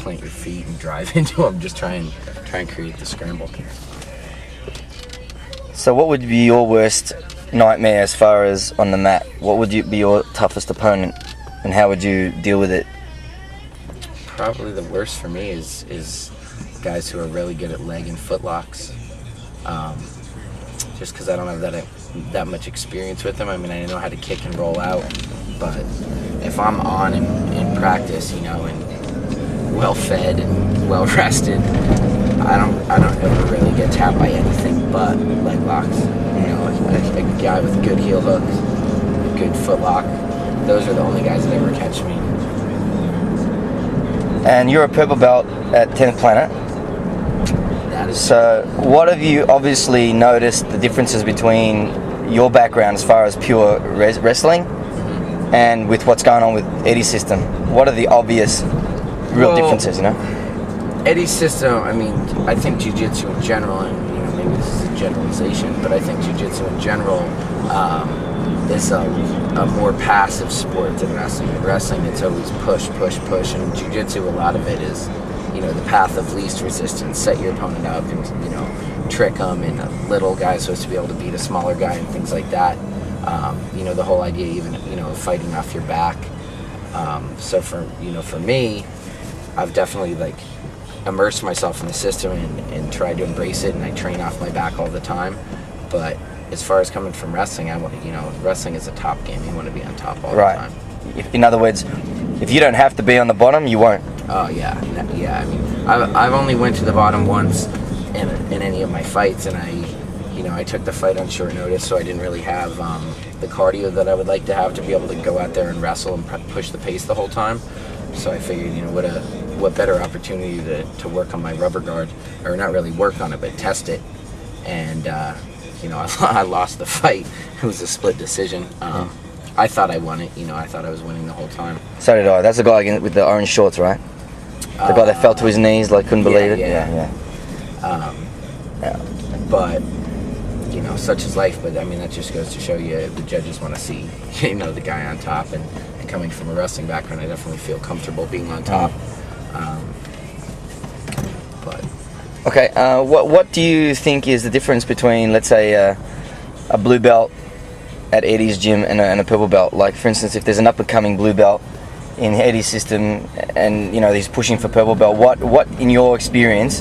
plant your feet and drive into them. Just try and create the scramble. So what would be your worst nightmare as far as on the mat? What would be your toughest opponent, and how would you deal with it? Probably the worst for me is guys who are really good at leg and foot locks. Just because I don't have that much experience with them. I mean, I know how to kick and roll out, but if I'm on in practice, you know, and well fed and well rested, I don't ever really get tapped by anything but leg locks. You know, a guy with good heel hooks, a good foot lock. Those are the only guys that ever catch me. And you're a purple belt at 10th Planet. That is so what have you obviously noticed the differences between your background as far as pure wrestling and with what's going on with Eddie's system? What are the obvious real differences, you know? Eddie's system, I mean, I think jiu-jitsu in general, and you know, maybe this is a generalization, but I think jiu-jitsu in general is a more passive sport than wrestling. In wrestling, it's always push, push, push, and jiu-jitsu, a lot of it is, you know, the path of least resistance. Set your opponent up and, you know, trick them, and a little guy's supposed to be able to beat a smaller guy and things like that. You know, the whole idea, even, you know, fighting off your back. So for me, I've definitely like immersed myself in the system and tried to embrace it, and I train off my back all the time. But as far as coming from wrestling, I want, you know, wrestling is a top game. You want to be on top all the time. In other words, if you don't have to be on the bottom, you won't. Oh yeah. I mean, I've only went to the bottom once in any of my fights, and I took the fight on short notice, so I didn't really have the cardio that I would like to have to be able to go out there and wrestle and push the pace the whole time. So I figured, you know, what better opportunity to work on my rubber guard, or not really work on it, but test it. And you know, I lost the fight. It was a split decision. I thought I won it. You know, I thought I was winning the whole time. So did I. That's the guy with the orange shorts, right? The guy that fell to his knees, like couldn't believe it. Yeah. But you know, such is life. But I mean, that just goes to show you the judges want to see, you know, the guy on top. And coming from a wrestling background, I definitely feel comfortable being on top. But okay, what do you think is the difference between, let's say, a blue belt at Eddie's gym and a purple belt? Like, for instance, if there's an up-and-coming blue belt in Eddie's system, and you know he's pushing for purple belt, what in your experience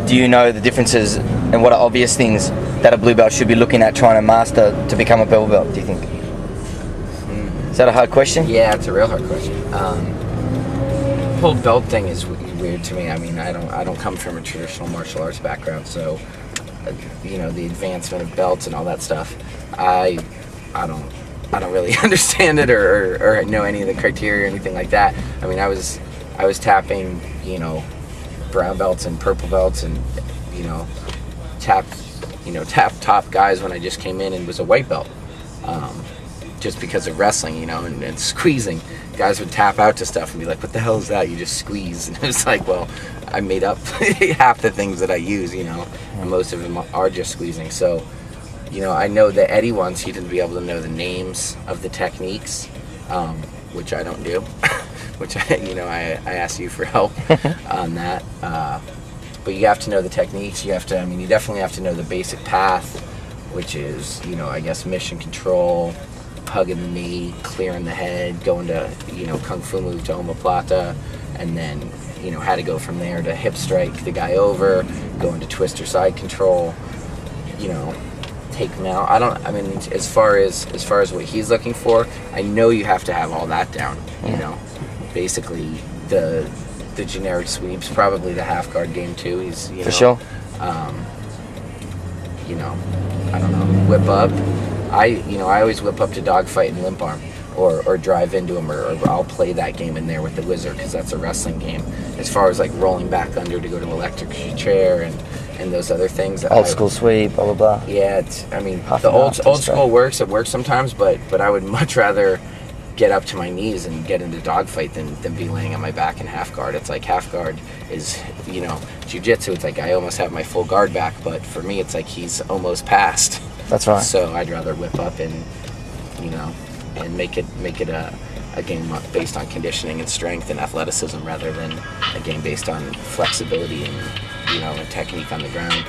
do you know the differences, and what are obvious things that a blue belt should be looking at trying to master to become a purple belt, do you think? Is that a hard question? Yeah, it's a real hard question. The whole belt thing is weird to me. I mean, I don't come from a traditional martial arts background, so you know, the advancement of belts and all that stuff, I don't really understand it or know any of the criteria or anything like that. I mean, I was tapping, you know, brown belts and purple belts, and you know, tap top guys when I just came in and was a white belt. Just because of wrestling, you know, and squeezing. Guys would tap out to stuff and be like, what the hell is that? You just squeeze. And it's like, well, I made up half the things that I use, you know, and most of them are just squeezing. So, you know, I know that Eddie wants you to be able to know the names of the techniques, which I don't do, which I asked you for help on that. But you have to know the techniques. You definitely have to know the basic path, which is, you know, I guess mission control, hugging the knee, clearing the head, going to, you know, kung fu move to omoplata, and then, you know, how to go from there to hip strike the guy over, going to twister side control, you know, take him out. I mean, as far as what he's looking for, I know you have to have all that down, you know. Basically, the generic sweeps, probably the half guard game too. He's, you know, for sure. You know, I don't know, whip up. I always whip up to dogfight and limp arm, or drive into him, or I'll play that game in there with the wizard, because that's a wrestling game. As far as like rolling back under to go to electric chair and those other things. Old school sweep, blah blah blah. Yeah, the old school works. It works sometimes, but I would much rather get up to my knees and get into dogfight than be laying on my back in half guard. It's like half guard is, you know, jiu-jitsu. It's like I almost have my full guard back, but for me, it's like he's almost past. That's right. So I'd rather whip up and, you know, and make it a a game based on conditioning and strength and athleticism rather than a game based on flexibility and and technique on the ground.